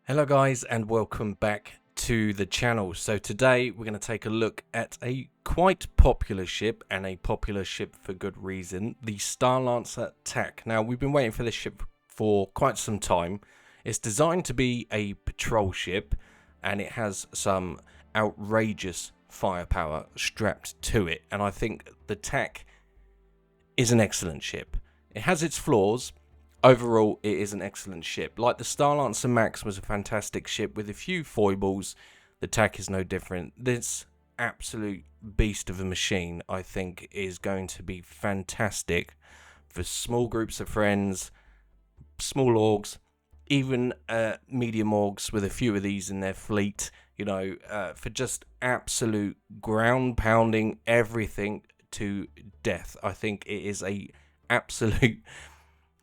Hello guys and welcome back to the channel. So today we're going to take a look at a quite popular ship, and a popular ship for good reason, the Starlancer Tac. Now we've been waiting for this ship for quite some time. It's designed to be a patrol ship and it has some outrageous firepower strapped to it, and I think the Tac is an excellent ship. It has its flaws. Overall, it is an excellent ship. Like the Starlancer Max was a fantastic ship with a few foibles, the Tac is no different. This absolute beast of a machine, I think, is going to be fantastic for small groups of friends, small orgs, even medium orgs with a few of these in their fleet, you know, for just absolute ground pounding everything to death. I think it is a absolute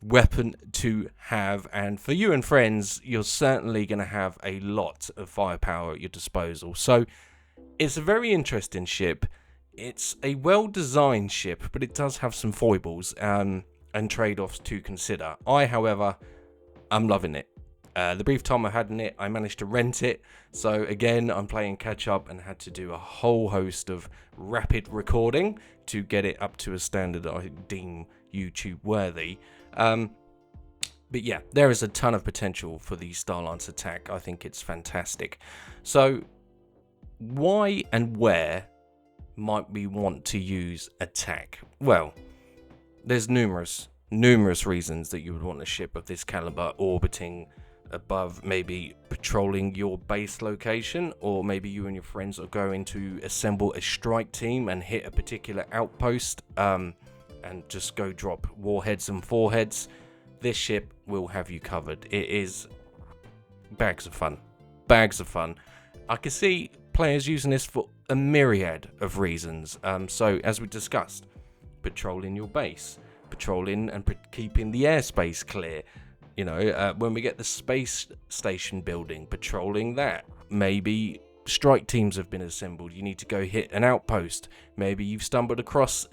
weapon to have, and for you and friends you're certainly going to have a lot of firepower at your disposal. So it's a very interesting ship. It's a well designed ship, but it does have some foibles and trade-offs to consider. However, I'm loving it. The brief time I had in it, I managed to rent it, so again I'm playing catch up and had to do a whole host of rapid recording to get it up to a standard that I deem YouTube worthy. But yeah, there is a ton of potential for the Starlancer Tac. I think it's fantastic. So why and where might we want to use a Tac? Well, there's numerous reasons that you would want a ship of this caliber orbiting above, maybe patrolling your base location, or maybe you and your friends are going to assemble a strike team and hit a particular outpost and just go drop warheads and foreheads. This ship will have you covered. It is bags of fun. I can see players using this for a myriad of reasons. So as we discussed, patrolling your base, patrolling and keeping the airspace clear. You know, when we get the space station building, patrolling that. Maybe strike teams have been assembled. You need to go hit an outpost. Maybe you've stumbled across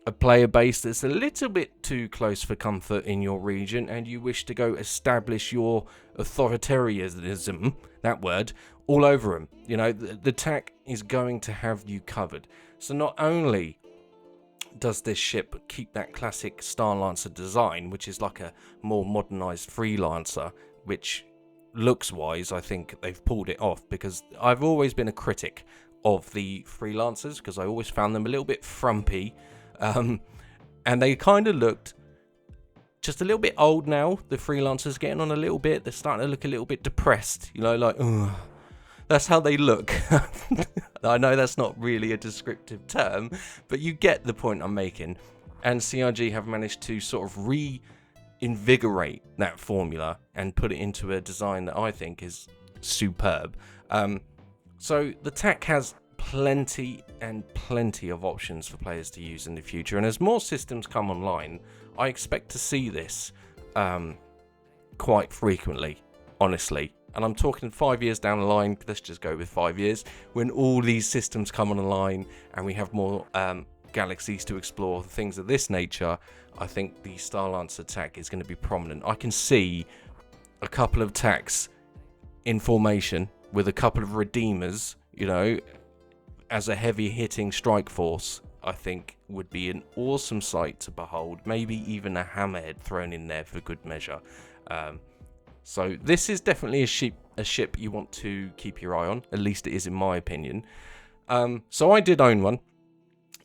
a player base that's a little bit too close for comfort in your region, and you wish to go establish your authoritarianism, that word, all over them. You know, the Tac is going to have you covered. So not only does this ship keep that classic Starlancer design, which is like a more modernized Freelancer, which looks wise, I think they've pulled it off, because I've always been a critic of the Freelancers because I always found them a little bit frumpy. And they kind of looked just a little bit old now. The Freelancers getting on a little bit. They're starting to look a little bit depressed, you know, like, ugh. That's how they look. I know that's not really a descriptive term, but you get the point I'm making. And CRG have managed to sort of reinvigorate that formula and put it into a design that I think is superb. So the Tac has plenty of options for players to use in the future, and as more systems come online, I expect to see this quite frequently, honestly. And I'm talking 5 years down the line. Let's just go with 5 years, when all these systems come online and we have more galaxies to explore, things of this nature. I think the Starlancer Tac is going to be prominent. I can see a couple of Tacs in formation with a couple of Redeemers, you know, as a heavy hitting strike force. I think would be an awesome sight to behold. Maybe even a hammerhead thrown in there for good measure. So this is definitely a ship you want to keep your eye on. At least it is in my opinion. So I did own one.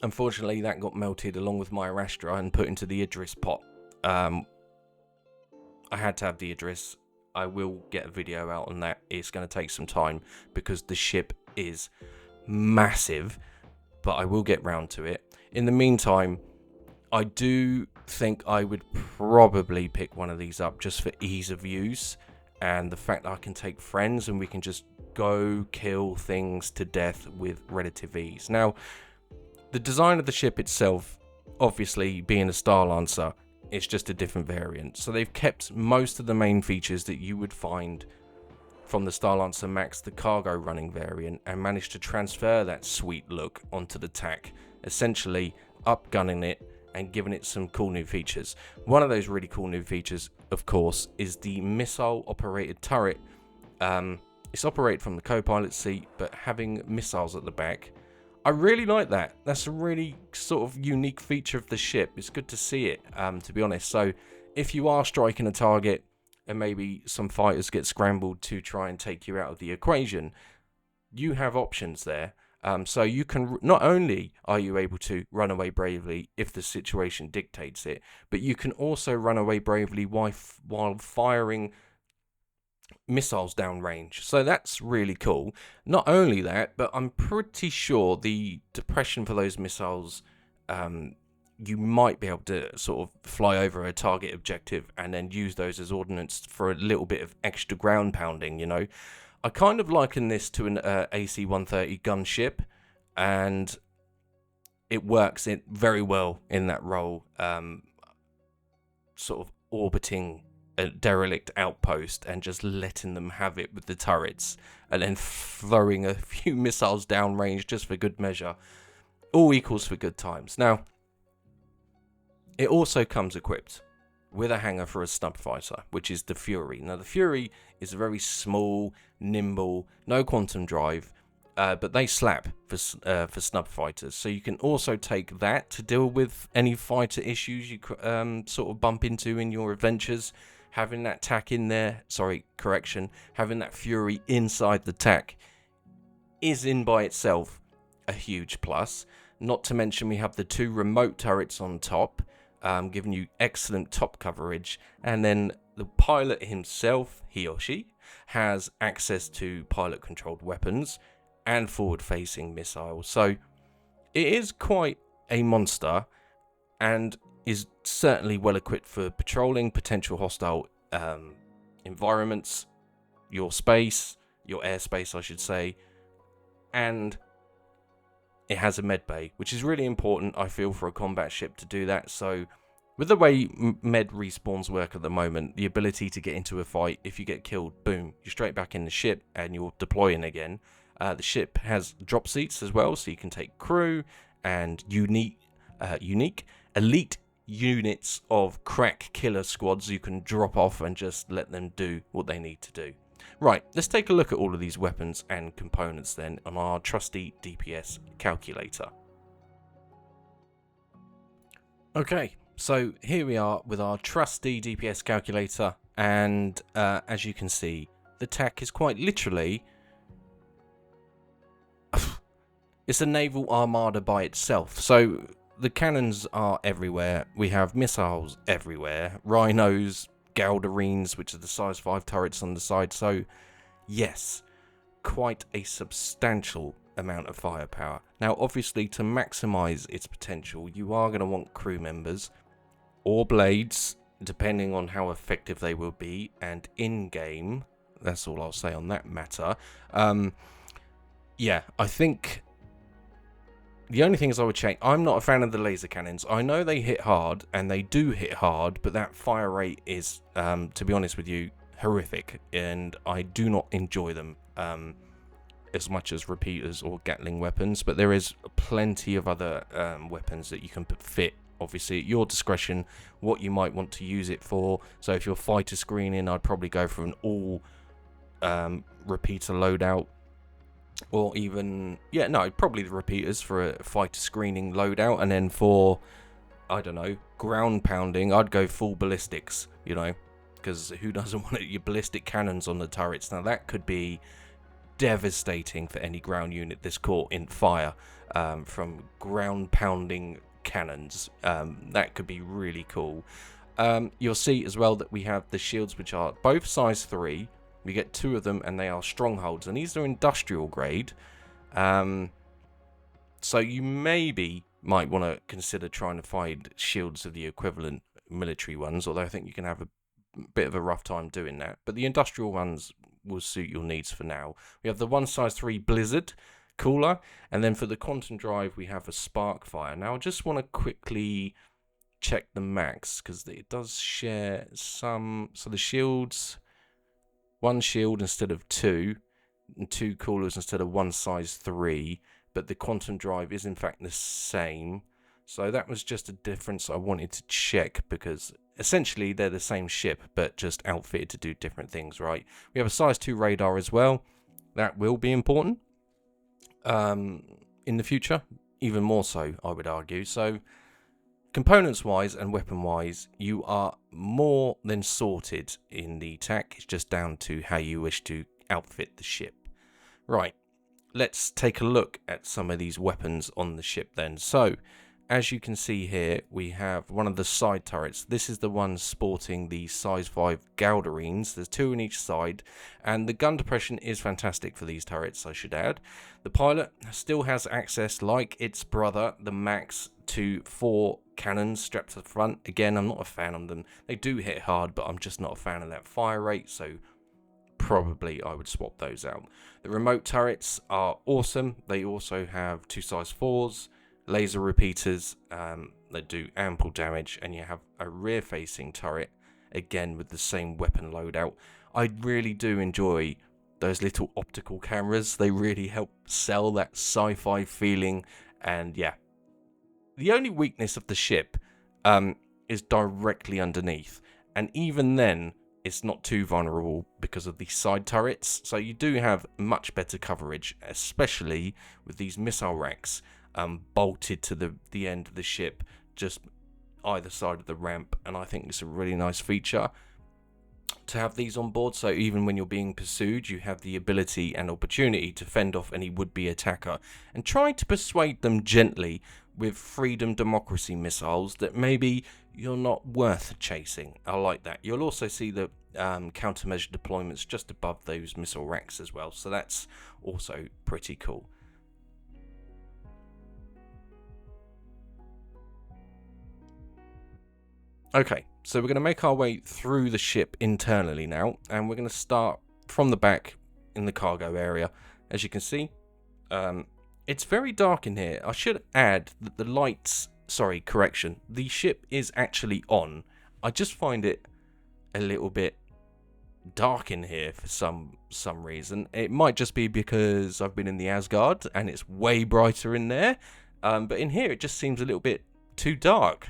Unfortunately, that got melted along with my Arastra and put into the Idris pot. I had to have the Idris. I will get a video out on that. It's going to take some time because the ship is massive, but I will get round to it. In the meantime, I do think I would probably pick one of these up just for ease of use, and the fact that I can take friends and we can just go kill things to death with relative ease. Now, the design of the ship itself, obviously being a Starlancer, it's just a different variant. So they've kept most of the main features that you would find from the Starlancer Max, the cargo running variant, and managed to transfer that sweet look onto the Tac, essentially upgunning it and giving it some cool new features. One of those really cool new features, of course, is the missile operated turret It's operated from the co-pilot seat, but having missiles at the back, I really like that. That's a really sort of unique feature of the ship. It's good to see it, to be honest. So if you are striking a target and maybe some fighters get scrambled to try and take you out of the equation, you have options there. So you can, not only are you able to run away bravely if the situation dictates it, but you can also run away bravely while firing missiles downrange. So that's really cool. Not only that, but I'm pretty sure the depression for those missiles, you might be able to sort of fly over a target objective and then use those as ordnance for a little bit of extra ground pounding, you know. I kind of liken this to an AC-130 gunship, and it works very well in that role, sort of orbiting a derelict outpost and just letting them have it with the turrets, and then throwing a few missiles downrange just for good measure. All equals for good times. Now, it also comes equipped with a hangar for a snub fighter, which is the Fury. Now, the Fury is a very small, nimble, no quantum drive, but they slap for snub fighters. So you can also take that to deal with any fighter issues you sort of bump into in your adventures. Having that Tac in there, having that Fury inside the Tac is in by itself a huge plus. Not to mention we have the 2 remote turrets on top, giving you excellent top coverage, and then the pilot himself, he or she, has access to pilot controlled weapons and forward facing missiles. So it is quite a monster, and is certainly well equipped for patrolling potential hostile environments, your airspace I should say, and it has a med bay, which is really important, I feel, for a combat ship to do that. So with the way med respawns work at the moment, the ability to get into a fight, if you get killed, boom, you're straight back in the ship and you're deploying again. The ship has drop seats as well, so you can take crew and unique elite units of crack killer squads you can drop off and just let them do what they need to do. Right, let's take a look at all of these weapons and components then on our trusty DPS calculator. Okay, so here we are with our trusty DPS calculator, and as you can see, the Tac is quite literally it's a naval armada by itself. So the cannons are everywhere. We have missiles everywhere. Rhinos, Galderines, which are the size 5 turrets on the side. So, yes, quite a substantial amount of firepower. Now, obviously, to maximize its potential, you are going to want crew members or blades, depending on how effective they will be. And in-game, that's all I'll say on that matter. Yeah, I think the only thing is I would change. I'm not a fan of the laser cannons. I know they hit hard, and they do hit hard, but that fire rate is, to be honest with you, horrific, and I do not enjoy them as much as repeaters or Gatling weapons. But there is plenty of other weapons that you can fit, obviously, at your discretion, what you might want to use it for. So if you're fighter screening, I'd probably go for an all repeater loadout. Or even, yeah, no, probably the repeaters for a fighter screening loadout. And then for, I don't know, ground pounding, I'd go full ballistics, you know, because who doesn't want your ballistic cannons on the turrets? Now, that could be devastating for any ground unit that's caught in fire from ground pounding cannons. That could be really cool. You'll see as well that we have the shields, which are both size 3. We get 2 of them, and they are strongholds, and these are industrial grade. So you might want to consider trying to find shields of the equivalent military ones, although I think you can have a bit of a rough time doing that. But the industrial ones will suit your needs for now. We have the 1 size 3 Blizzard cooler, and then for the quantum drive, we have a Sparkfire. Now, I just want to quickly check the max, because it does share some. So the shields, 1 shield instead of 2, and 2 coolers instead of 1 size 3, but the quantum drive is in fact the same. So that was just a difference I wanted to check, because essentially they're the same ship, but just outfitted to do different things, right? We have a size 2 radar as well. That will be important in the future, even more so, I would argue. So components wise and weapon wise, you are more than sorted in the TAC. It's just down to how you wish to outfit the ship. Right, let's take a look at some of these weapons on the ship then. So as you can see here, we have one of the side turrets. This is the one sporting the size 5 Galderines. There's 2 on each side, and the gun depression is fantastic for these turrets, I should add. The pilot still has access, like its brother, the Max, to 4 cannons strapped to the front. Again, I'm not a fan of them. They do hit hard, but I'm just not a fan of that fire rate, so probably I would swap those out. The remote turrets are awesome. They also have 2 size 4s. Laser repeaters that do ample damage, and you have a rear facing turret again with the same weapon loadout. I really do enjoy those little optical cameras. They really help sell that sci-fi feeling. And yeah, the only weakness of the ship is directly underneath, and even then it's not too vulnerable because of the side turrets. So you do have much better coverage, especially with these missile racks bolted to the end of the ship, just either side of the ramp. And I think it's a really nice feature to have these on board, so even when you're being pursued, you have the ability and opportunity to fend off any would-be attacker and try to persuade them gently with freedom democracy missiles that maybe you're not worth chasing. I like that. You'll also see the countermeasure deployments just above those missile racks as well, so that's also pretty cool. Okay, so we're going to make our way through the ship internally now, and we're going to start from the back in the cargo area. As you can see, it's very dark in here. I should add that the lights, the ship is actually on. I just find it a little bit dark in here for some reason. It might just be because I've been in the Asgard and it's way brighter in there, but in here it just seems a little bit too dark.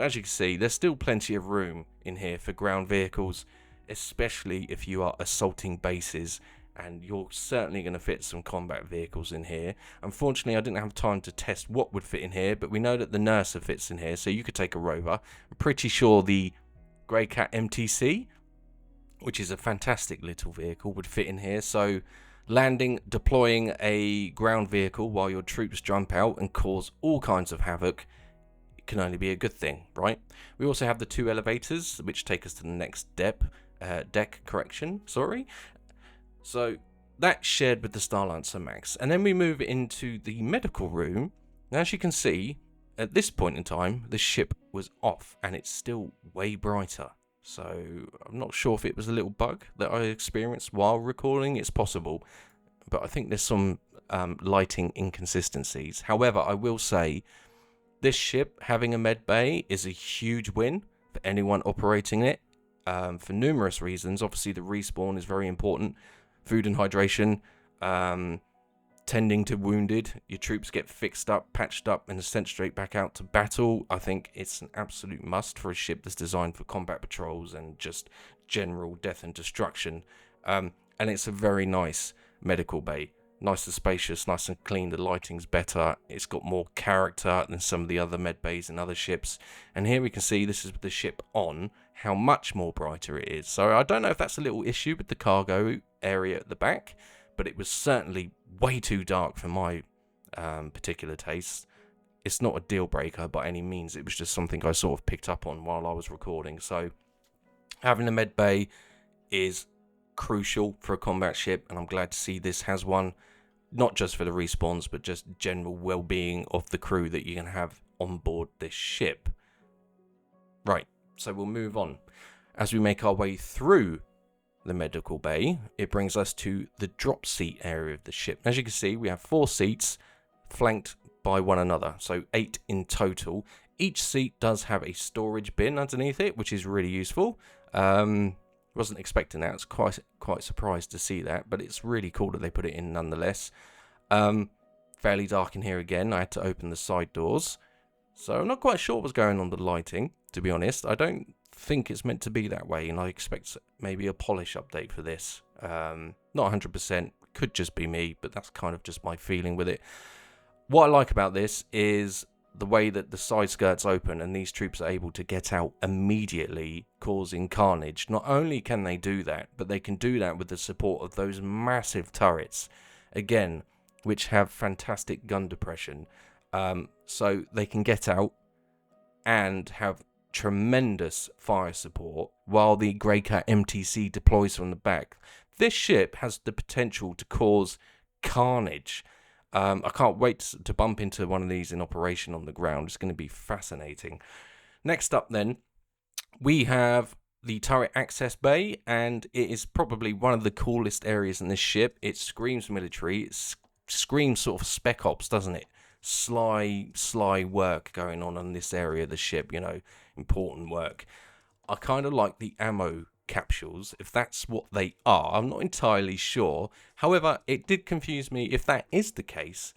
As you can see, there's still plenty of room in here for ground vehicles, especially if you are assaulting bases, and you're certainly going to fit some combat vehicles in here. Unfortunately, I didn't have time to test what would fit in here, but we know that the Nurser fits in here, so you could take a rover. I'm pretty sure the Greycat MTC, which is a fantastic little vehicle, would fit in here. So landing, deploying a ground vehicle while your troops jump out and cause all kinds of havoc can only be a good thing, right? We also have the 2 elevators, which take us to the next deck. So that's shared with the Starlancer Max, and then we move into the medical room. Now, as you can see, at this point in time, the ship was off, and it's still way brighter. So I'm not sure if it was a little bug that I experienced while recording. It's possible, but I think there's some lighting inconsistencies. However, I will say, this ship having a med bay is a huge win for anyone operating it, for numerous reasons. Obviously, the respawn is very important. Food and hydration, tending to wounded. Your troops get fixed up, patched up, and sent straight back out to battle. I think it's an absolute must for a ship that's designed for combat patrols and just general death and destruction. And it's a very nice medical bay. Nice and spacious, nice and clean. The lighting's better. It's got more character than some of the other med bays and other ships. And here we can see, this is the ship on, how much more brighter it is. So I don't know if that's a little issue with the cargo area at the back, but it was certainly way too dark for my particular taste. It's not a deal breaker by any means. It was just something I sort of picked up on while I was recording. So having a med bay is crucial for a combat ship, and I'm glad to see this has one, not just for the respawns, but just general well-being of the crew that you can have on board this ship. Right, so we'll move on. As we make our way through the medical bay, it brings us to the drop seat area of the ship. As you can see, we have 4 seats flanked by one another, so 8 in total. Each seat does have a storage bin underneath it, which is really useful. Wasn't expecting that. I was quite surprised to see that, but it's really cool that they put it in nonetheless. Fairly dark in here again. I had to open the side doors. So I'm not quite sure what's going on with the lighting, to be honest. I don't think it's meant to be that way, and I expect maybe a polish update for this. Not 100%, could just be me, but that's kind of just my feeling with it. What I like about this is the way that the side skirts open and these troops are able to get out immediately, causing carnage. Not only can they do that, but they can do that with the support of those massive turrets, again, which have fantastic gun depression. So they can get out and have tremendous fire support while the Greycat MTC deploys from the back. This ship has the potential to cause carnage. I can't wait to bump into one of these in operation on the ground. It's going to be fascinating. Next up then, we have the turret access bay, and it is probably one of the coolest areas in this ship. It screams military. It screams sort of spec ops, doesn't it? Sly work going on in this area of the ship, you know, important work. I kind of like the ammo capsules, if that's what they are. I'm not entirely sure. However, it did confuse me. If that is the case,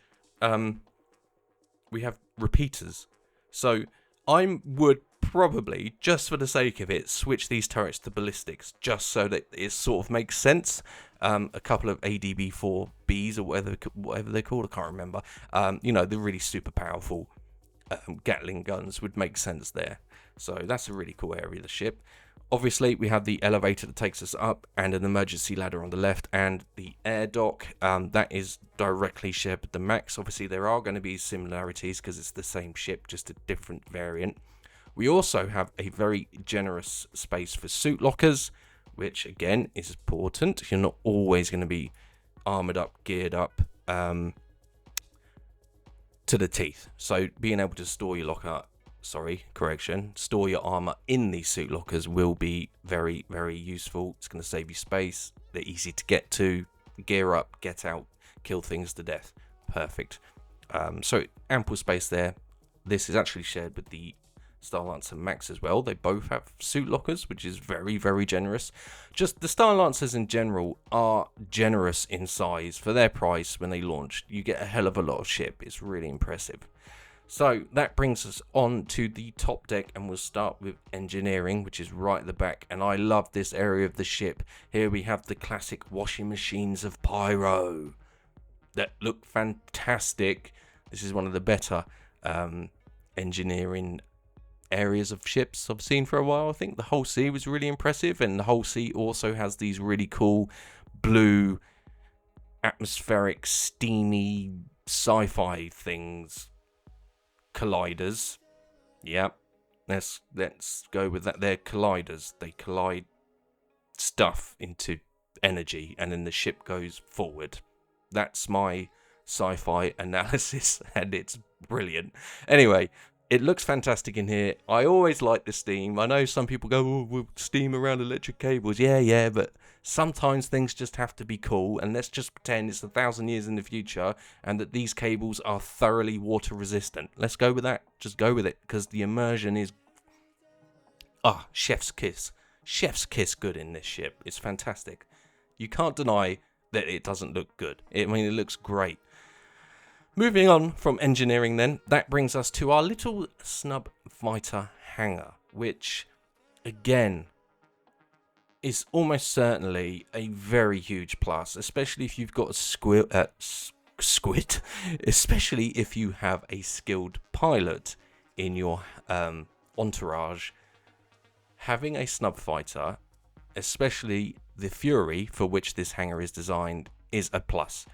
we have repeaters. So I would probably, just for the sake of it, switch these turrets to ballistics, just so that it sort of makes sense. A couple of ADB4Bs or whatever they're called, I can't remember. You know, the really super powerful Gatling guns would make sense there. So that's a really cool area of the ship. Obviously, we have the elevator that takes us up and an emergency ladder on the left, and the air dock that is directly shared with the Max. Obviously, there are going to be similarities because it's the same ship, just a different variant. We also have a very generous space for suit lockers, which again is important. You're not always going to be armored up, geared up to the teeth. So being able to store your store your armor in these suit lockers will be very, very useful. It's going to save you space. They're easy to get to. Gear up, get out, kill things to death. Perfect. So ample space there. This is actually shared with the Starlancer Max as well. They both have suit lockers, which is very, very generous. Just the Starlancers in general are generous in size for their price. When they launched, you get a hell of a lot of ship. It's really impressive. So that brings us on to the top deck, and we'll start with engineering, which is right at the back. And I love this area of the ship. Here we have the classic washing machines of pyro that look fantastic. This is one of the better engineering areas of ships I've seen for a while. I think the Hull C was really impressive, and the Hull C also has these really cool blue atmospheric steamy sci-fi things, colliders. Yep, let's go with that. They're colliders. They collide stuff into energy and then the ship goes forward. That's my sci-fi analysis, and it's brilliant. Anyway, it looks fantastic in here. I always like the steam. I know some people go, oh, we'll steam around electric cables. Yeah, but sometimes things just have to be cool. And let's just pretend it's 1,000 years in the future and that these cables are thoroughly water resistant. Let's go with that. Just go with it, because the immersion is chef's kiss. Chef's kiss good in this ship. It's fantastic. You can't deny that it doesn't look good. It looks great. Moving on from engineering then, that brings us to our little snub fighter hangar, which, again, is almost certainly a very huge plus, especially if you've got a squid, especially if you have a skilled pilot in your entourage. Having a snub fighter, especially the Fury, for which this hangar is designed, is a plus.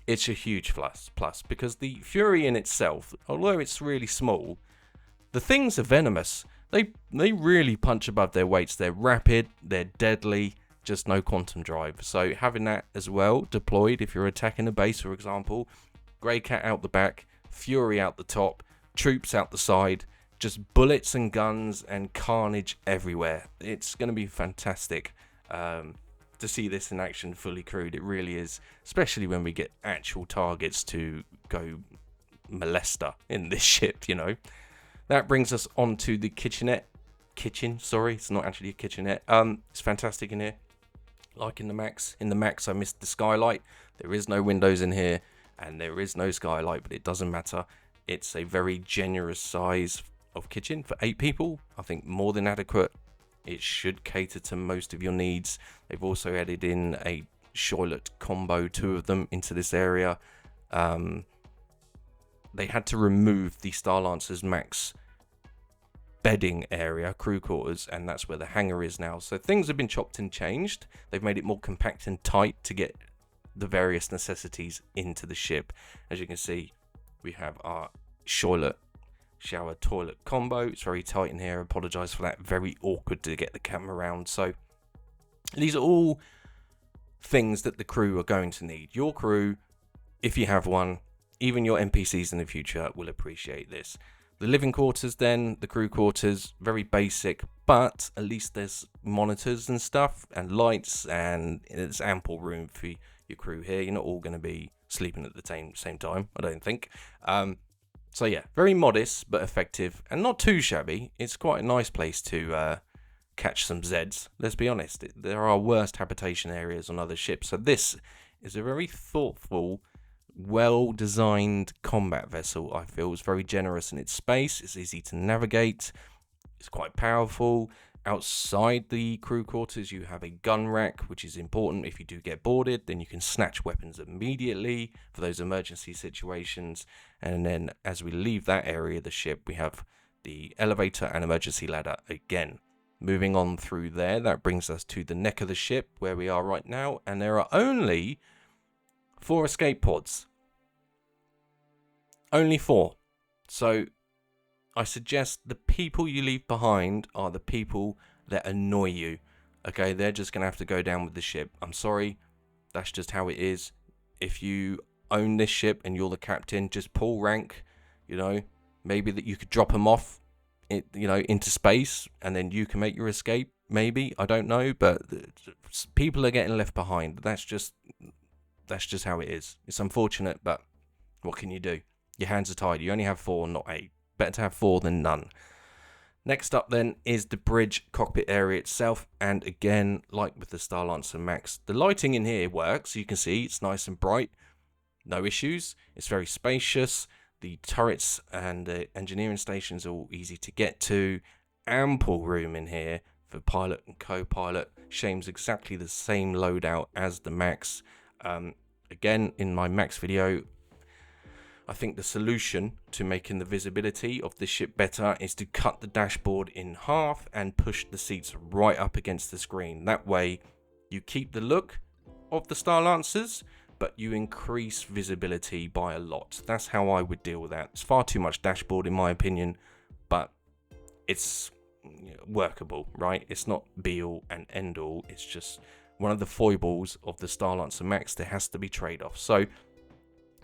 It's a huge plus because the Fury in itself, although it's really small, the things are venomous. They really punch above their weights. They're rapid, they're deadly, just no quantum drive. So having that as well deployed, if you're attacking a base, for example, Greycat out the back, Fury out the top, troops out the side, just bullets and guns and carnage everywhere. It's going to be fantastic. To see this in action fully crewed. It really is, especially when we get actual targets to go molester in this ship, you know. That brings us on to the kitchen, sorry, it's not actually a kitchenette. It's fantastic in here, like in the Max. In the Max I missed the skylight. There is no windows in here and there is no skylight, but it doesn't matter. It's a very generous size of kitchen for 8 people. I think more than adequate. It should cater to most of your needs. They've also added in a toilet combo, 2 of them, into this area. They had to remove the Starlancer's Max bedding area, crew quarters, and that's where the hangar is now. So things have been chopped and changed. They've made it more compact and tight to get the various necessities into the ship. As you can see, we have our toilet shower toilet combo. It's very tight in here. Apologize for that. Very awkward to get the camera around. So these are all things that the crew are going to need. Your crew, if you have one, even your NPCs in the future will appreciate this. The living quarters then, the crew quarters, very basic, but at least there's monitors and stuff and lights, and there's ample room for your crew here. You're not all going to be sleeping at the same time, I don't think. So yeah, very modest but effective and not too shabby. It's quite a nice place to catch some Zeds. Let's be honest, there are worse habitation areas on other ships. So this is a very thoughtful, well-designed combat vessel. I feel it's very generous in its space. It's easy to navigate. It's quite powerful. Outside the crew quarters, you have a gun rack, which is important. If you do get boarded, then you can snatch weapons immediately for those emergency situations. And then as we leave that area of the ship, we have the elevator and emergency ladder again. Moving on through there, that brings us to the neck of the ship where we are right now. And there are only 4 escape pods. Only 4. So I suggest the people you leave behind are the people that annoy you. Okay, they're just going to have to go down with the ship. I'm sorry, that's just how it is. If you own this ship and you're the captain, just pull rank. You know, maybe that you could drop them off, into space, and then you can make your escape. Maybe, I don't know, but people are getting left behind. That's just how it is. It's unfortunate, but what can you do? Your hands are tied. You only have 4, not 8. Better to have 4 than none. Next up then is the bridge cockpit area itself, and again, like with the Starlancer Max, the lighting in here works. You can see it's nice and bright, no issues. It's very spacious. The turrets and the engineering stations are all easy to get to. Ample room in here for pilot and co-pilot. Shame's exactly the same loadout as the Max. Again, in my Max video, I think the solution to making the visibility of this ship better is to cut the dashboard in half and push the seats right up against the screen. That way you keep the look of the Starlancers, but you increase visibility by a lot. That's how I would deal with that. It's far too much dashboard in my opinion, but it's workable, right? It's not be all and end all. It's just one of the foibles of the Starlancer Max. There has to be trade-offs. So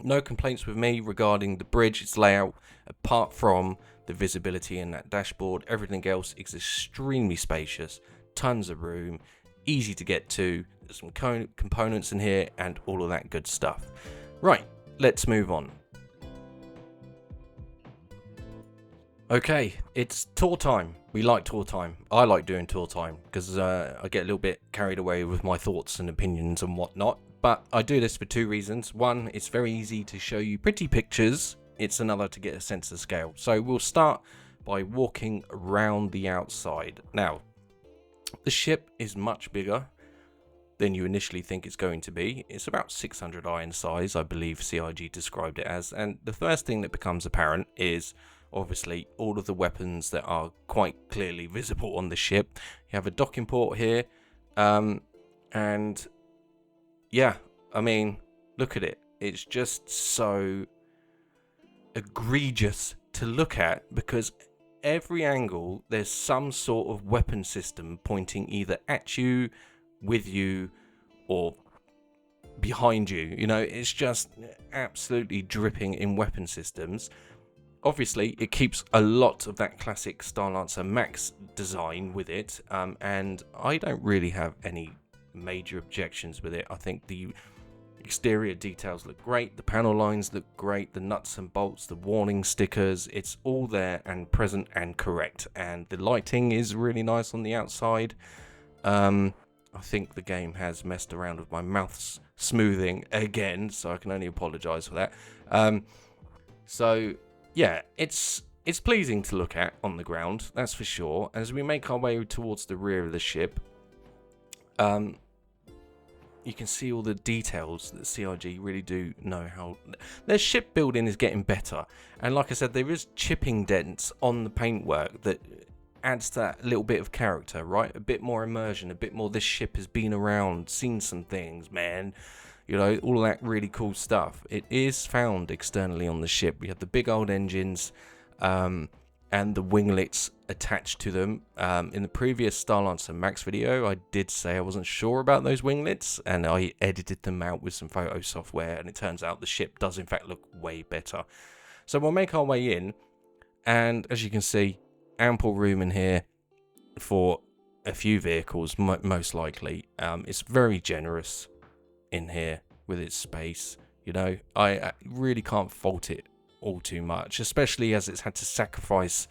no complaints with me regarding the bridge, its layout, apart from the visibility in that dashboard. Everything else is extremely spacious, tons of room, easy to get to. There's some components in here and all of that good stuff. Right, let's move on. Okay, it's tour time. We like tour time. I like doing tour time because I get a little bit carried away with my thoughts and opinions and whatnot. But I do this for 2 reasons. One, it's very easy to show you pretty pictures. It's another to get a sense of scale. So we'll start by walking around the outside. Now, the ship is much bigger than you initially think it's going to be. It's about 600 in size, I believe CIG described it as. And the first thing that becomes apparent is obviously all of the weapons that are quite clearly visible on the ship. You have a docking port here, and yeah, I mean, look at it. It's just so egregious to look at because every angle there's some sort of weapon system pointing either at you, with you, or behind you. You know, it's just absolutely dripping in weapon systems. Obviously, it keeps a lot of that classic Starlancer Max design with it, and I don't really have any major objections with it. I think the exterior details look great, the panel lines look great, the nuts and bolts, the warning stickers, it's all there and present and correct, and the lighting is really nice on the outside. I think the game has messed around with my mouth smoothing again, so I can only apologize for that. So yeah, it's pleasing to look at on the ground, that's for sure. As we make our way towards the rear of the ship, you can see all the details that CRG really do know how. Their shipbuilding is getting better, and like I said, there is chipping dents on the paintwork that adds that little bit of character, right? A bit more immersion, a bit more this ship has been around, seen some things, man. You know, all of that really cool stuff. It is found externally on the ship. We have the big old engines and the winglets attached to them. In the previous Starlancer Max video, I did say I wasn't sure about those winglets, and I edited them out with some photo software, and it turns out the ship does in fact look way better. So we'll make our way in, and as you can see, ample room in here for a few vehicles, most likely. It's very generous in here with its space. You know, I really can't fault it all too much, especially as it's had to sacrifice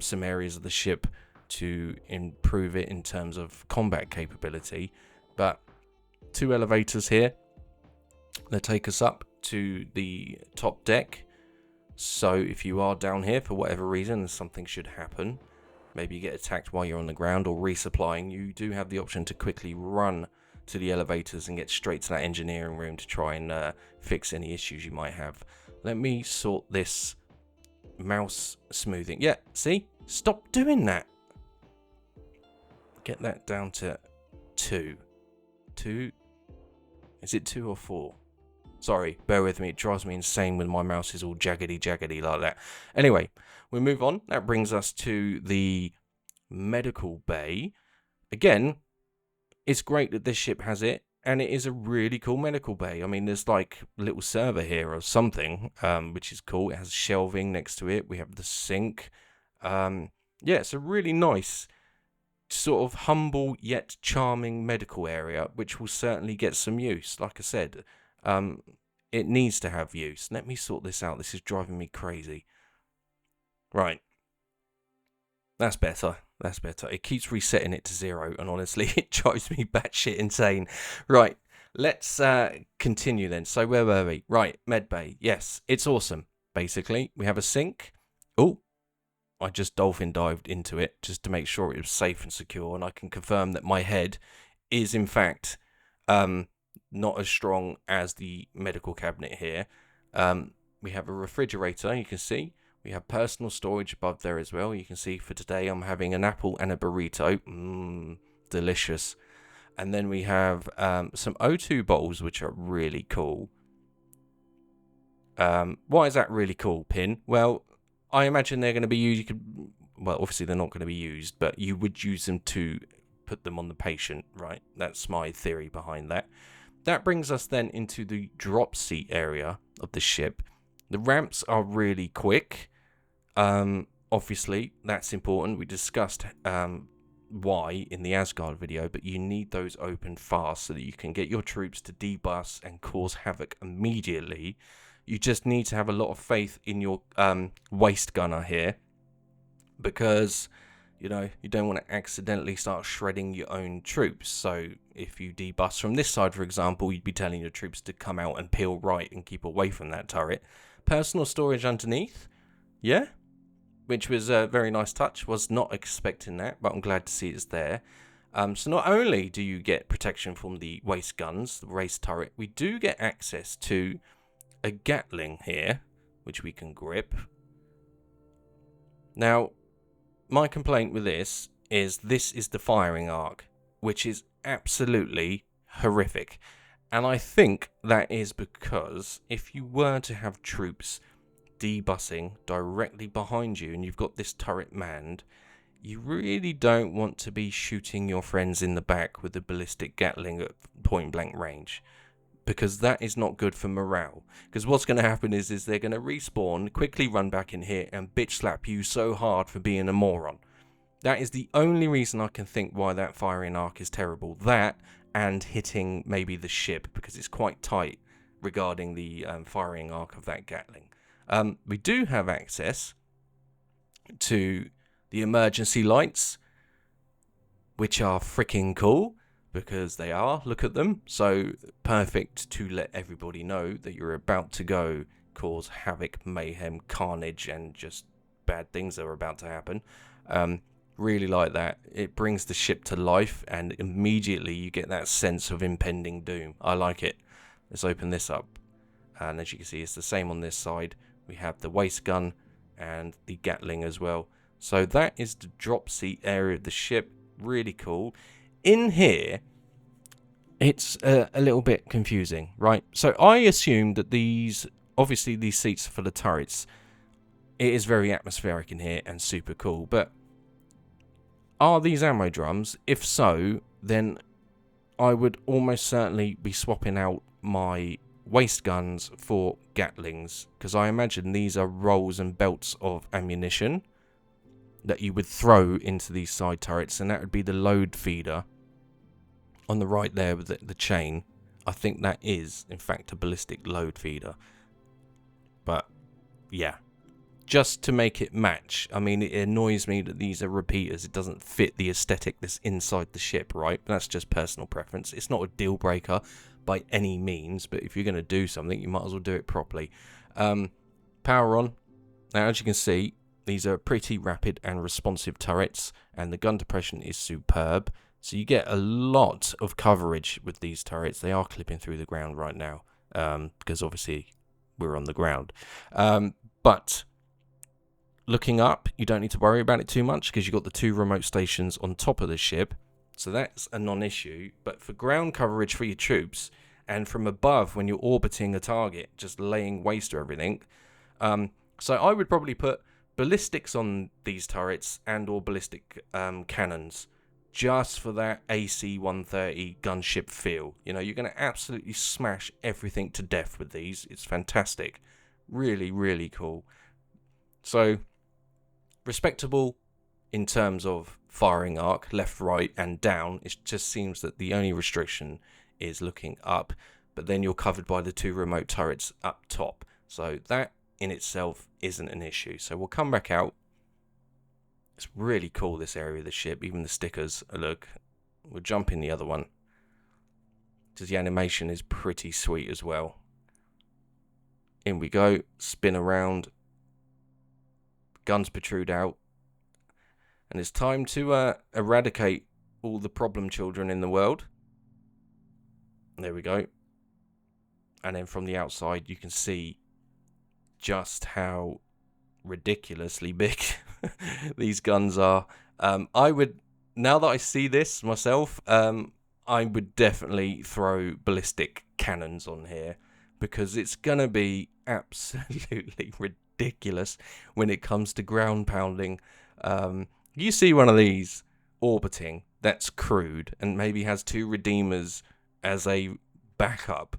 some areas of the ship to improve it in terms of combat capability. But 2 elevators here that take us up to the top deck. So if you are down here for whatever reason, something should happen, maybe you get attacked while you're on the ground or resupplying, you do have the option to quickly run to the elevators and get straight to that engineering room to try and fix any issues you might have. Let me sort this mouse smoothing. Yeah, see? Stop doing that. Get that down to 2. 2? Is it 2 or 4? Sorry, bear with me. It drives me insane when my mouse is all jaggedy like that. Anyway, we move on. That brings us to the medical bay. Again, it's great that this ship has it, and it is a really cool medical bay. I mean, there's like a little server here or something, which is cool. It has shelving next to it. We have the sink. Yeah, it's a really nice, sort of humble yet charming medical area, which will certainly get some use. Like I said, it needs to have use. Let me sort this out. This is driving me crazy. Right. That's better. That's better. It keeps resetting it to 0, and honestly, it drives me batshit insane. Right, let's continue then. So where were we? Right, medbay. Yes, it's awesome. Basically, we have a sink. Oh, I just dolphin dived into it just to make sure it was safe and secure, and I can confirm that my head is in fact not as strong as the medical cabinet here. We have a refrigerator, you can see. We have personal storage above there as well. You can see for today I'm having an apple and a burrito. Delicious. And then we have some O2 bottles, which are really cool. Why is that really cool, Pin? Well, I imagine they're going to be used. Well, obviously they're not going to be used, but you would use them to put them on the patient, right? That's my theory behind that. That brings us then into the drop seat area of the ship. The ramps are really quick. Obviously, that's important. We discussed why in the Asgard video, but you need those open fast so that you can get your troops to debus and cause havoc immediately. You just need to have a lot of faith in your waist gunner here, because you know you don't want to accidentally start shredding your own troops. So if you debus from this side, for example, you'd be telling your troops to come out and peel right and keep away from that turret. Personal storage underneath, yeah, which was a very nice touch. Was not expecting that, but I'm glad to see it's there. So not only do you get protection from the waist guns, the race turret, we do get access to a Gatling here, which we can grip. Now, my complaint with this is the firing arc, which is absolutely horrific. And I think that is because if you were to have troops debusing directly behind you and you've got this turret manned, you really don't want to be shooting your friends in the back with a ballistic Gatling at point blank range, because that is not good for morale. Because what's going to happen is they're going to respawn, quickly run back in here and bitch slap you so hard for being a moron. That is the only reason I can think why that firing arc is terrible. That and hitting maybe the ship, because it's quite tight regarding the firing arc of that Gatling. We do have access to the emergency lights, which are freaking cool, because they are. Look at them. So perfect to let everybody know that you're about to go cause havoc, mayhem, carnage, and just bad things that are about to happen. Really like that. It brings the ship to life, and immediately you get that sense of impending doom. I like it. Let's open this up, and as you can see, it's the same on this side. We have the waist gun and the Gatling as well. So that is the drop seat area of the ship. Really cool. In here, it's a little bit confusing, right? So I assumed that obviously these seats are for the turrets. It is very atmospheric in here and super cool, but are these ammo drums? If so, then I would almost certainly be swapping out my waist guns for Gatlings, because I imagine these are rolls and belts of ammunition that you would throw into these side turrets, and that would be the load feeder on the right there with the chain. I think that is in fact a ballistic load feeder, but yeah, just to make it match. I mean, it annoys me that these are repeaters. It doesn't fit the aesthetic that's inside the ship, right? That's just personal preference. It's not a deal breaker by any means, but if you're going to do something, you might as well do it properly. Power on. Now, as you can see, these are pretty rapid and responsive turrets, and the gun depression is superb. So you get a lot of coverage with these turrets. They are clipping through the ground right now, because obviously we're on the ground. But looking up, you don't need to worry about it too much, because you've got the 2 remote stations on top of the ship. So that's a non-issue. But for ground coverage for your troops, and from above when you're orbiting a target, just laying waste to everything. So I would probably put ballistics on these turrets and or ballistic cannons, just for that AC-130 gunship feel. You know, you're going to absolutely smash everything to death with these. It's fantastic. Really, really cool. So, respectable in terms of firing arc, left, right, and down. It just seems that the only restriction is looking up, but then you're covered by the 2 remote turrets up top. So that in itself isn't an issue. So we'll come back out. It's really cool, this area of the ship. Even the stickers, look. We'll jump in the other one, because the animation is pretty sweet as well. In we go. Spin around. Guns protrude out. And it's time to eradicate all the problem children in the world. There we go. And then from the outside, you can see just how ridiculously big these guns are. I would, now that I see this myself, I would definitely throw ballistic cannons on here, because it's going to be absolutely ridiculous when it comes to ground pounding. You see one of these orbiting that's crewed and maybe has 2 Redeemers as a backup.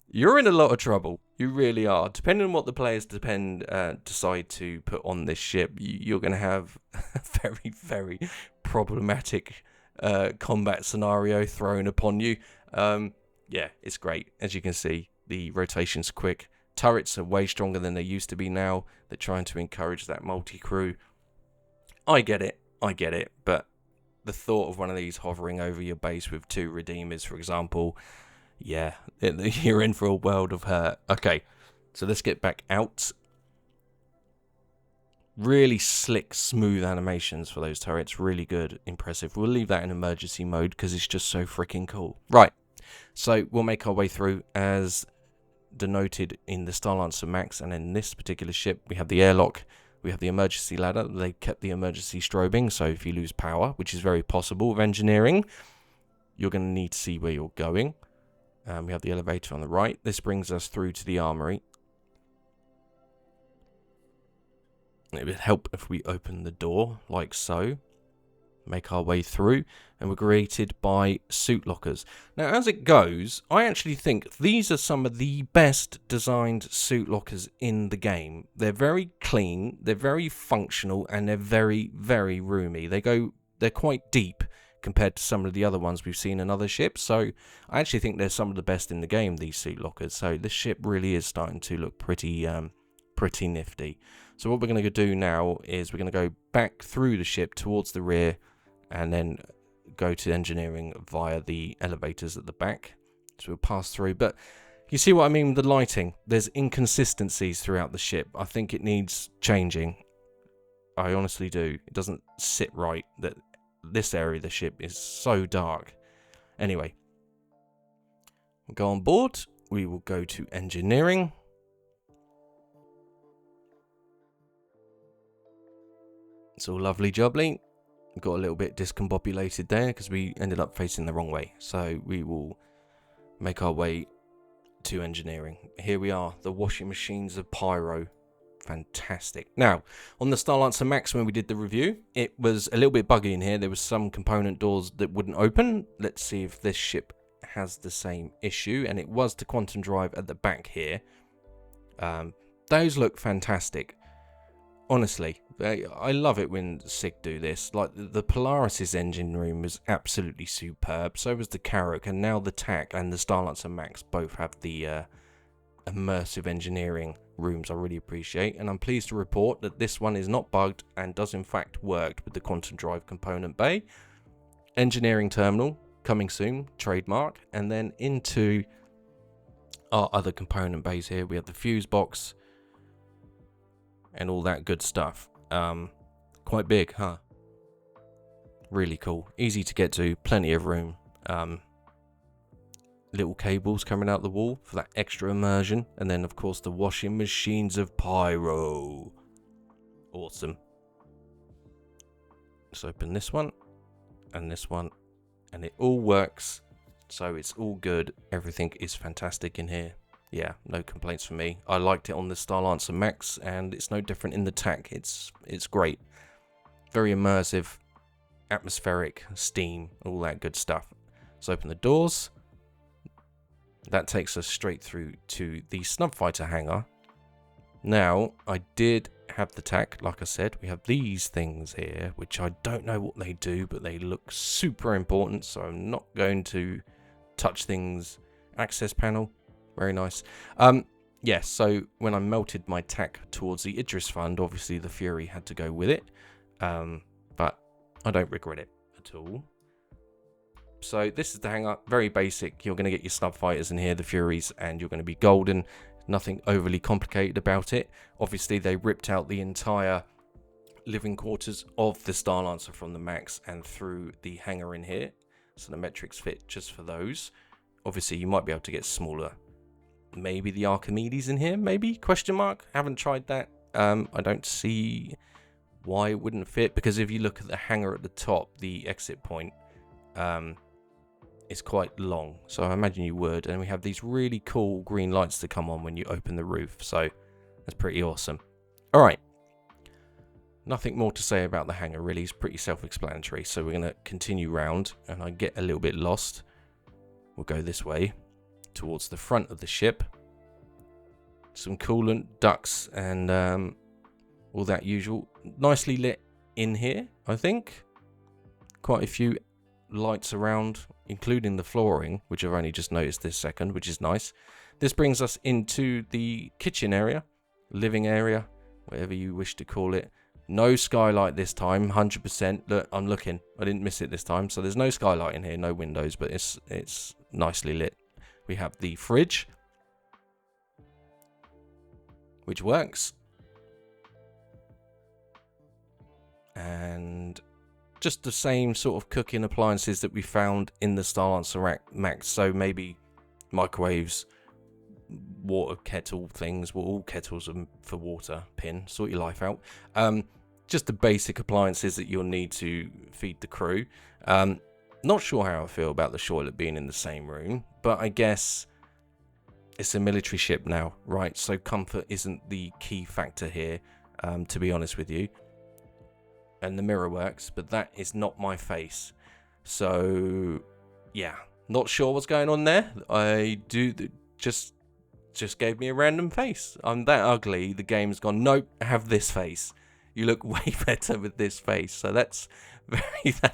You're in a lot of trouble. You really are. Depending on what the players decide to put on this ship, you're going to have a very, very problematic combat scenario thrown upon you. Yeah, it's great. As you can see, the rotation's quick. Turrets are way stronger than they used to be now. They're trying to encourage that multi-crew. I get it, but the thought of one of these hovering over your base with 2 Redeemers, for example, yeah, you're in for a world of hurt. Okay, so let's get back out. Really slick, smooth animations for those turrets. Really good, impressive. We'll leave that in emergency mode because it's just so freaking cool. Right, so we'll make our way through as denoted in the Starlancer Max, and in this particular ship we have the airlock. We have the emergency ladder. They kept the emergency strobing, so if you lose power, which is very possible with engineering, you're going to need to see where you're going. We have the elevator on the right. This brings us through to the armory. It would help if we open the door, like so. Make our way through, and we're greeted by suit lockers. Now, as it goes, I actually think these are some of the best designed suit lockers in the game. They're very clean, they're very functional, and they're very, very roomy. They're quite deep compared to some of the other ones we've seen in other ships. So I actually think they're some of the best in the game, these suit lockers. So this ship really is starting to look pretty nifty. So what we're going to do now is we're going to go back through the ship towards the rear, and then go to engineering via the elevators at the back. So we'll pass through. But You see what I mean with the lighting? There's inconsistencies throughout the ship. I think it needs changing. I honestly do. It doesn't sit right that this area of the ship is so dark. Anyway, we'll go on board. We will go to engineering. It's all lovely jubbly. Got a little bit discombobulated there because we ended up facing the wrong way. So we will make our way to engineering. Here we are, the washing machines of Pyro. Fantastic. Now, on the Starlancer Max, when we did the review, it was a little bit buggy in here. There was some component doors that wouldn't open. Let's see if this ship has the same issue. And it was the quantum drive at the back here. Those look fantastic. Honestly, I love it when SIG do this. Like the Polaris's engine room was absolutely superb. So was the Carrack, and now the Tac and the Starlancer Max both have the immersive engineering rooms. I really appreciate, and I'm pleased to report that this one is not bugged and does in fact work with the quantum drive component bay. Engineering terminal coming soon, trademark, and then into our other component bays here. We have the fuse box and all that good stuff. Quite big, huh? Really cool. Easy to get to, plenty of room. Little cables coming out the wall for that extra immersion. And then, of course, the washing machines of Pyro. Awesome. Let's open this one and this one. And it all works. So it's all good. Everything is fantastic in here. Yeah, no complaints from me. I liked it on the Starlancer Max, and it's no different in the Tac. It's great. Very immersive, atmospheric, steam, all that good stuff. Let's open the doors. That takes us straight through to the snub fighter hangar. Now, I did have the Tac, like I said. We have these things here, which I don't know what they do, but they look super important, so I'm not going to touch things. Access panel. Very nice. Yes, so when I melted my Tac towards the Idris Fund, obviously the Fury had to go with it. But I don't regret it at all. So this is the hangar. Very basic. You're going to get your snub fighters in here, the Furies, and you're going to be golden. Nothing overly complicated about it. Obviously, they ripped out the entire living quarters of the Starlancer from the Max and through the hangar in here. So the metrics fit just for those. Obviously, you might be able to get smaller. Maybe the Archimedes in here, maybe? Question mark. Haven't tried that. I don't see why it wouldn't fit, because if you look at the hangar at the top, the exit point is quite long. So I imagine you would. And we have these really cool green lights to come on when you open the roof. So that's pretty awesome. All right. Nothing more to say about the hangar, really. It's pretty self-explanatory. So we're going to continue round, and I get a little bit lost. We'll go this way towards the front of the ship. Some coolant, ducts, and all that usual. Nicely lit in here, I think. Quite a few lights around, including the flooring, which I've only just noticed this second, which is nice. This brings us into the kitchen area, living area, whatever you wish to call it. No skylight this time, 100%. Look, I'm looking. I didn't miss it this time. So there's no skylight in here, no windows, but it's nicely lit. We have the fridge, which works. And just the same sort of cooking appliances that we found in the Starlancer Max. So maybe microwaves, water kettle things. Well, all kettles are for water. Pin, sort your life out. Just the basic appliances that you'll need to feed the crew. Not sure how I feel about the toilet being in the same room, but I guess it's a military ship now, right? So comfort isn't the key factor here, to be honest with you. And the mirror works, but that is not my face. So, yeah, not sure what's going on there. I do just gave me a random face. I'm that ugly. The game's gone, nope, have this face. You look way better with this face. So that's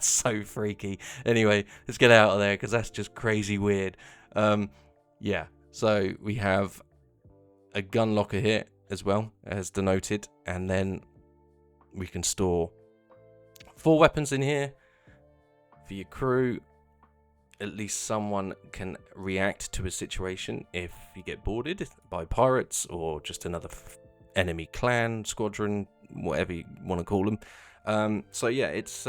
so freaky. Anyway, let's get out of there because that's just crazy weird. Yeah, so we have a gun locker here as well, as denoted, and then we can store 4 weapons in here for your crew. at least someone can react to a situation if you get boarded by pirates or just another enemy clan, squadron, whatever you want to call them. So yeah, it's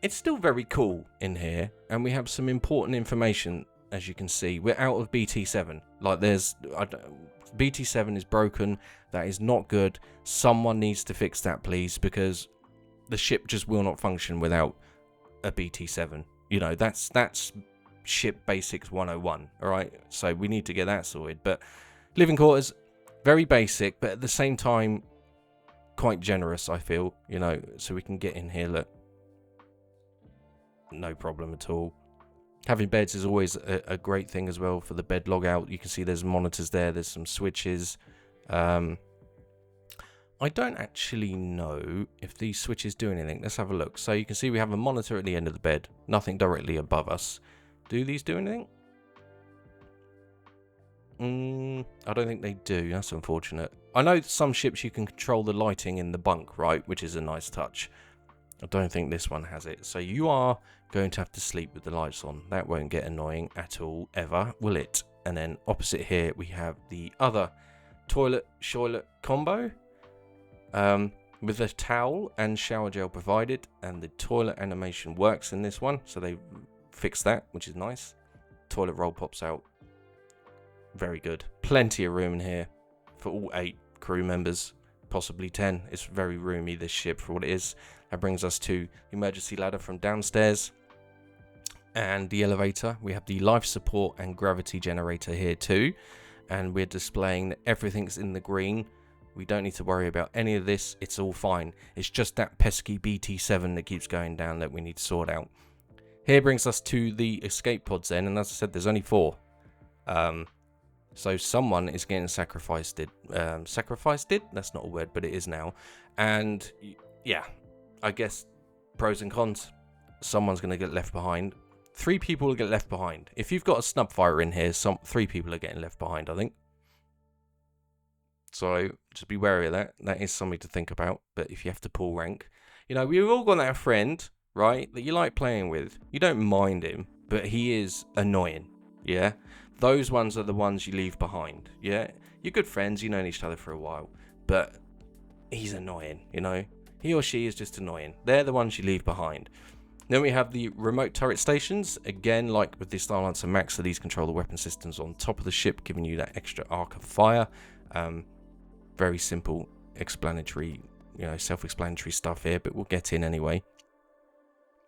still very cool in here, and we have some important information. As you can see, we're out of BT7. Like, BT7 is broken. That is not good. Someone needs to fix that, please, because the ship just will not function without a BT7. You know, that's ship basics 101. All right, so we need to get that sorted. But living quarters, very basic, but at the same time quite generous, I feel. You know, so we can get in here. Look, no problem at all. Having beds is always a great thing as well for the bed logout. You can see there's monitors there. There's some switches. I don't actually know if these switches do anything. Let's have a look. So you can see we have a monitor at the end of the bed. Nothing directly above us. Do these do anything? I don't think they do. That's unfortunate. I know some ships you can control the lighting in the bunk, right? Which is a nice touch. I don't think this one has it. So you are going to have to sleep with the lights on. That won't get annoying at all, ever, will it? And then opposite here, we have the other toilet-shoilet combo with a towel and shower gel provided. And the toilet animation works in this one. So they fixed that, which is nice. Toilet roll pops out. Very good. Plenty of room in here for all 8 crew members. Possibly 10. It's very roomy, this ship, for what it is. That brings us to the emergency ladder from downstairs and the elevator. We have the life support and gravity generator here too, and we're displaying that everything's in the green. We don't need to worry about any of this. It's all fine. It's just that pesky BT7 that keeps going down that we need to sort out. Here brings us to the escape pods then, and as I said, there's only 4. So someone is getting sacrificed. Sacrificed? That's not a word, but it is now. And yeah, I guess pros and cons. Someone's going to get left behind. 3 people will get left behind. If you've got a snub fighter in here, 3 people are getting left behind, I think. So just be wary of that. That is something to think about. But if you have to pull rank, you know, we've all got that friend, right, that you like playing with. You don't mind him, but he is annoying. Yeah, those ones are the ones you leave behind. Yeah, you're good friends. You've known each other for a while, but he's annoying. You know, he or she is just annoying. They're the ones you leave behind. Then we have the remote turret stations. Again, like with the Starlancer Max, so these control the weapon systems on top of the ship, giving you that extra arc of fire. Very simple, explanatory, you know, self-explanatory stuff here, but we'll get in anyway.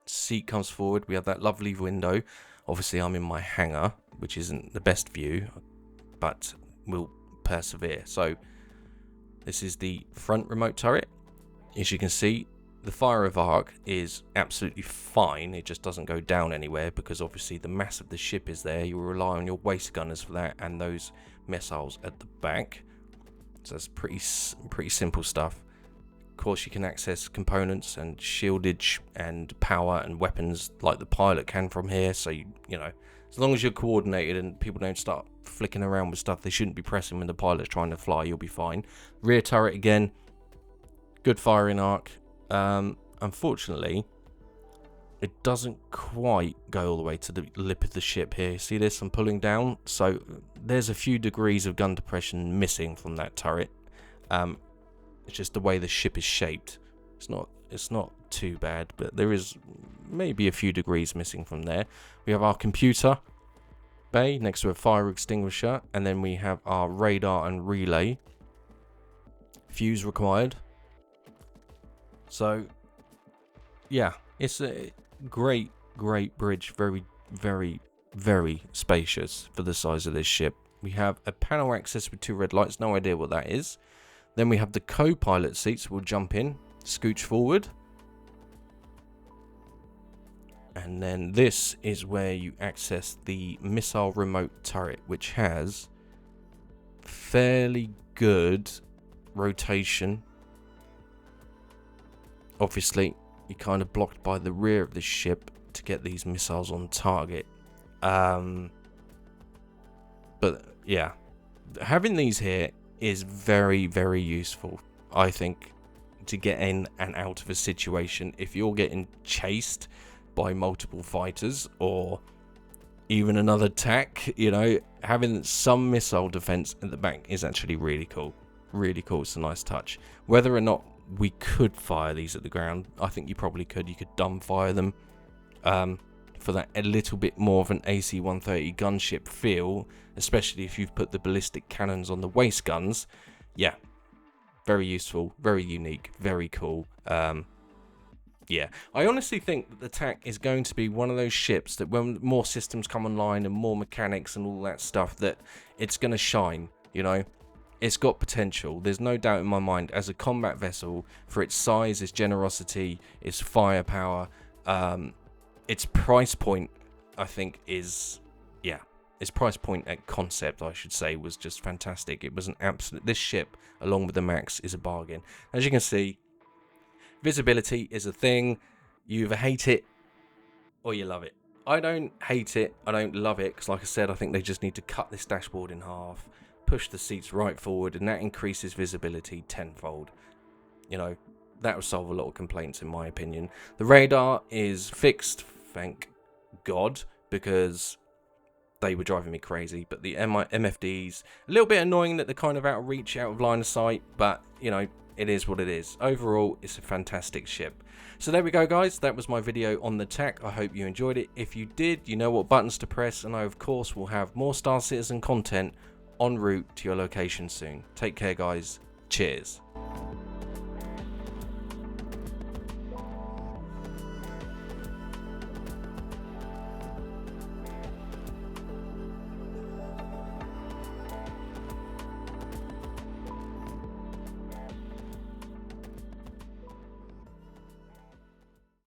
Seat comes forward. We have that lovely window. Obviously, I'm in my hangar, which isn't the best view, but we'll persevere. So this is the front remote turret. As you can see, the fire of arc is absolutely fine. It just doesn't go down anywhere because obviously the mass of the ship is there. You rely on your waist gunners for that and those missiles at the back. So that's pretty simple stuff. Of course, you can access components and shieldage and power and weapons like the pilot can from here. So, you know, as long as you're coordinated and people don't start flicking around with stuff they shouldn't be pressing when the pilot's trying to fly, you'll be fine. Rear turret again, good firing arc. Unfortunately, it doesn't quite go all the way to the lip of the ship here. See this? I'm pulling down. So there's a few degrees of gun depression missing from that turret. It's just the way the ship is shaped. It's not too bad, but there is maybe a few degrees missing from there. We have our computer bay next to a fire extinguisher, and then we have our radar and relay. Fuse required. So yeah, it's a great bridge. Very, very, very spacious for the size of this ship. We have a panel access with 2 red lights. No idea what that is. Then we have the co-pilot seats. We'll jump in, scooch forward. And then this is where you access the missile remote turret, which has fairly good rotation. Obviously, you're kind of blocked by the rear of the ship to get these missiles on target. But yeah, having these here is very, very useful, I think, to get in and out of a situation. If you're getting chased, by multiple fighters or even another tac, you know, having some missile defense at the back is actually really cool. Really cool. It's a nice touch. Whether or not we could fire these at the ground, I think you probably could. You could dumb fire them for that a little bit more of an AC-130 gunship feel, especially if you've put the ballistic cannons on the waist guns. Yeah, very useful, very unique, very cool. Yeah, I honestly think that the Tac is going to be one of those ships that when more systems come online and more mechanics and all that stuff, that it's going to shine, you know. It's got potential. There's no doubt in my mind as a combat vessel for its size, its generosity, its firepower, its price point, I think is, yeah, its price point at concept, I should say, was just fantastic. It was an absolute, this ship along with the Max is a bargain. As you can see, visibility is a thing. You either hate it or you love it. I don't hate it. I don't love it because, like I said, I think they just need to cut this dashboard in half, push the seats right forward, and that increases visibility tenfold. You know, that would solve a lot of complaints in my opinion. The radar is fixed, thank God, because they were driving me crazy. But the MFDs, a little bit annoying that they're kind of out of reach, out of line of sight, but, you know, it is what it is. Overall, it's a fantastic ship. So there we go, guys. That was my video on the Tac. I hope you enjoyed it. If you did, you know what buttons to press, and I, of course, will have more Star Citizen content en route to your location soon. Take care, guys. Cheers.